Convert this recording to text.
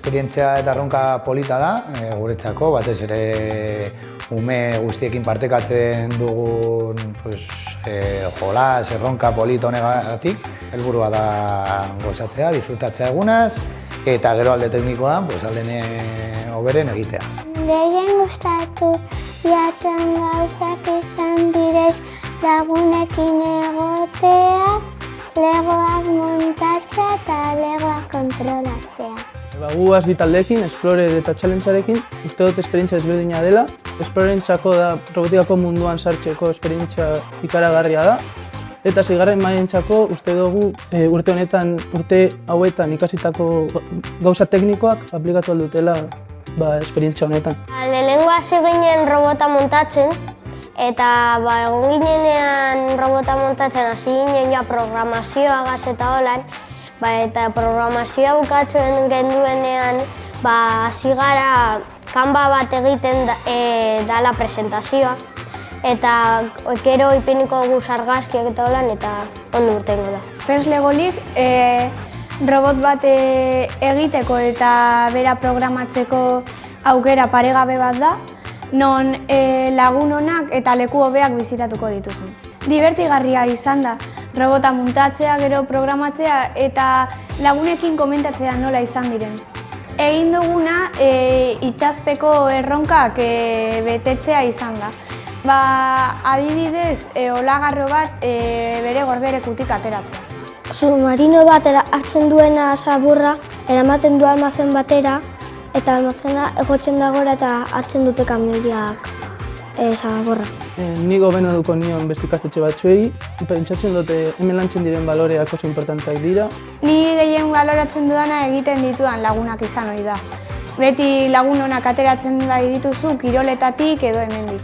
esperientzia eta erronka polita da, guretzako, batez ere ume guztiekin partekatzen dugun jolas, erronka polit honegatik. Helburua da gozatzea, disfrutatzea egunaz, eta gero alde teknikoa, alde hoberen egitea. Gehien gustatu jaten gauzak izan direz lagunekin egotea, legoak montatzea eta legoak kontrolatzea. Gu bi taldeekin, Explorer eta Challengearekin, uste dut esperientzia ezberdina dela. Explorentzako da robotikako munduan sartzeko esperientzia ikaragarria da. Eta seigarren mailentzako uste dugu urte hauetan ikasitako gauza teknikoak aplikatu aldutela esperientzia honetan. Lehenengo hasi ginen robota montatzen, eta egon ginenean robota montatzen hasi ginen programazioagaz eta holan, eta programazioa bukatzen genduenean hasi gara kanba bat egiten dala presentazioa, eta gero ipiniko guz argazkiak eta holan, eta ondo urtengo da. First Lego League robot bat egiteko eta bera programatzeko aukera paregabe bat da, non lagun onak eta leku hobeak bizitatuko dituzu. Divertigarria izan da, robota muntatzea, gero programatzea eta lagunekin komentatzea nola izan diren. Egin duguna itxaspeko erronkak betetzea izan da. Adibidez, olagarro bat bere gorderekutik ateratzea. Submarino bat hartzen duena zaburra, eramaten du almazen batera, eta almazena egotzen dagora eta hartzen dute kamioiak zaburra. Ni gobeno duko nion beste ikastetxe batzuei, pentsatzen dute hemen lantzen diren baloreak oso importanteak dira. Ni gehien baloratzen dudana egiten ditudan lagunak izan ohi da. Beti lagun onak ateratzen bai dituzu kiroletatik edo hemendik.